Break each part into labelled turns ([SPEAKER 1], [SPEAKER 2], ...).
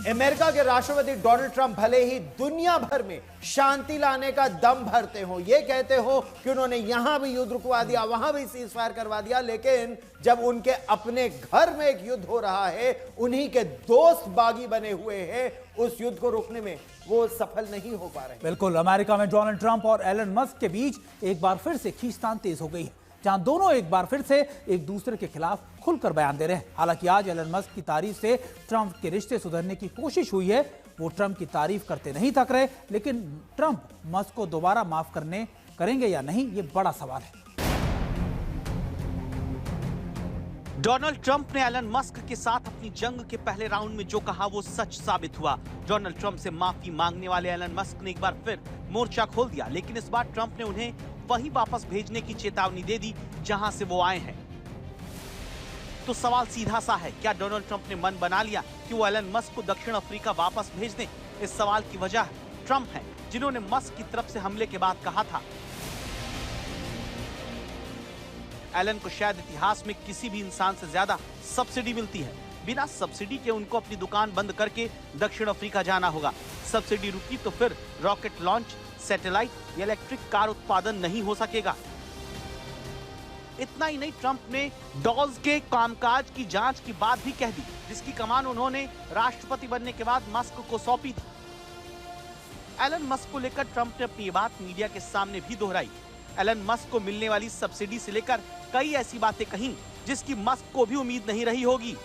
[SPEAKER 1] America के राष्ट्रपति Donald Trump भले ही दुनिया भर में शांति लाने का दम भरते हो, ये कहते हो कि उन्होंने यहां भी युद्ध रुकवा दिया, वहां भी सीज फायर करवा दिया, लेकिन जब उनके अपने घर में एक युद्ध हो रहा है, उन्हीं के दोस्त बागी बने हुए हैं, उस युद्ध को रोकने में वो सफल नहीं हो पा रहे।
[SPEAKER 2] बिल्कुल, अमेरिका में डोनाल्ड ट्रंप और एलन मस्क के बीच एक बार फिर से खींचतान तेज हो गई है, जहां दोनों एक बार फिर से एक दूसरे के खिलाफ खुलकर बयान दे रहे हैं। हालांकि आज एलन मस्क की तारीफ से ट्रंप के रिश्ते सुधरने की कोशिश हुई है। वो ट्रंप की तारीफ करते नहीं थक रहे, लेकिन ट्रंप मस्क को दोबारा माफ करेंगे या नहीं, ये बड़ा सवाल है।
[SPEAKER 3] डोनाल्ड ट्रंप ने एलन मस्क के साथ अपनी जंग के पहले राउंड में जो कहा वो सच साबित हुआ। डोनाल्ड ट्रंप से माफी मांगने वाले एलन मस्क ने एक बार फिर मोर्चा खोल दिया, लेकिन इस बार ट्रंप ने उन्हें वहीं वापस भेजने की चेतावनी दे दी जहां से वो आए हैं। तो सवाल सीधा सा है, क्या डोनाल्ड ट्रंप ने मन बना लिया कि वो एलन मस्क को दक्षिण अफ्रीका वापस भेज दें? इस सवाल की वजह ट्रंप है, जिन्होंने मस्क की तरफ से हमले के बाद कहा था एलन को शायद इतिहास में किसी भी इंसान से ज्यादा सब्सिडी मिलती है। बिना सब्सिडी के उनको अपनी दुकान बंद करके दक्षिण अफ्रीका जाना होगा। सब्सिडी रुकी तो फिर रॉकेट लॉन्च, सैटेलाइट या इलेक्ट्रिक कार उत्पादन नहीं हो सकेगा। इतना ही नहीं, ट्रंप ने डॉल्स के कामकाज की जांच की बात भी कह दी, जिसकी कमान उन्होंने राष्ट्रपति बनने के बाद मस्क को सौंपी थी। एलन मस्क को लेकर ट्रंप ने अपनी बात मीडिया के सामने भी दोहराई। एलन मस्क को मिलने वाली सब्सिडी से लेकर कई ऐसी बातें कहीं जिसकी मस्क को भी उम्मीद नहीं रही होगी।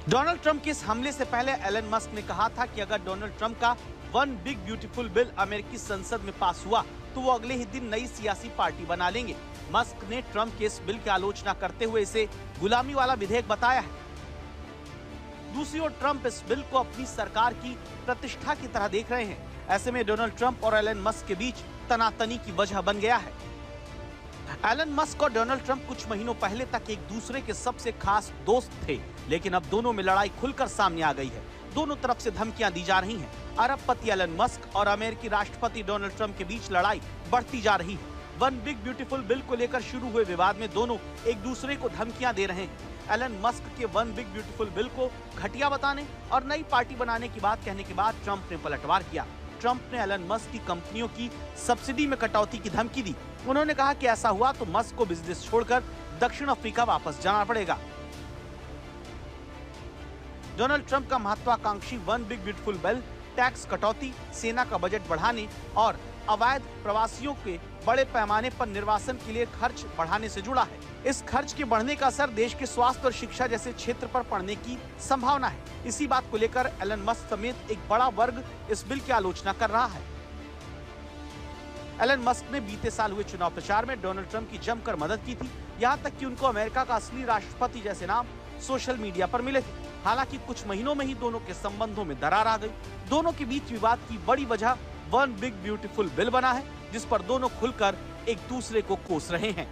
[SPEAKER 3] डोनाल्ड ट्रंप के इस हमले से पहले एलन मस्क ने कहा था कि अगर डोनाल्ड ट्रंप का वन बिग ब्यूटीफुल बिल अमेरिकी संसद में पास हुआ तो वो अगले ही दिन नई सियासी पार्टी बना लेंगे। मस्क ने ट्रंप के इस बिल की आलोचना करते हुए इसे गुलामी वाला विधेयक बताया है। दूसरी ओर ट्रंप इस बिल को अपनी सरकार की प्रतिष्ठा की तरह देख रहे हैं। ऐसे में डोनाल्ड ट्रंप और एलन मस्क के बीच तनातनी की वजह बन गया है। एलन मस्क और डोनाल्ड ट्रंप कुछ महीनों पहले तक एक दूसरे के सबसे खास दोस्त थे, लेकिन अब दोनों में लड़ाई खुलकर सामने आ गई है। दोनों तरफ से धमकियां दी जा रही हैं। अरबपति एलन मस्क और अमेरिकी राष्ट्रपति डोनाल्ड ट्रंप के बीच लड़ाई बढ़ती जा रही है। वन बिग ब्यूटीफुल बिल को लेकर शुरू हुए विवाद में दोनों एक दूसरे को धमकियां दे रहे हैं। एलन मस्क के वन बिग ब्यूटीफुल बिल को घटिया बताने और नई पार्टी बनाने की बात कहने के बाद ट्रंप ने पलटवार किया। ट्रंप ने एलन मस्क की कंपनियों की सब्सिडी में कटौती की धमकी दी। उन्होंने कहा कि ऐसा हुआ तो मस्क को बिजनेस छोड़कर दक्षिण अफ्रीका वापस जाना पड़ेगा। डोनाल्ड ट्रंप का महत्वाकांक्षी one big beautiful bill tax कटौती, सेना का बजट बढ़ाने और अवैध प्रवासियों के बड़े पैमाने पर निर्वासन के लिए खर्च बढ़ाने से जुड़ा है। इस खर्च के बढ़ने का असर देश के स्वास्थ्य और शिक्षा जैसे क्षेत्र पर पड़ने की संभावना है। इसी बात को लेकर एलन मस्क समेत एक बड़ा वर्ग इस बिल की आलोचना कर रहा है। एलन मस्क ने बीते साल हुए चुनाव प्रचार में डोनाल्ड ट्रंप की जमकर मदद की थी, यहाँ तक कि उनको अमेरिका का असली राष्ट्रपति जैसे नाम सोशल मीडिया पर मिले थे। हालांकि कुछ महीनों में ही दोनों के संबंधों में दरार आ गई। दोनों के बीच विवाद की बड़ी वजह वन बिग ब्यूटीफुल बिल बना है, जिस पर दोनों खुलकर एक दूसरे को कोस रहे हैं।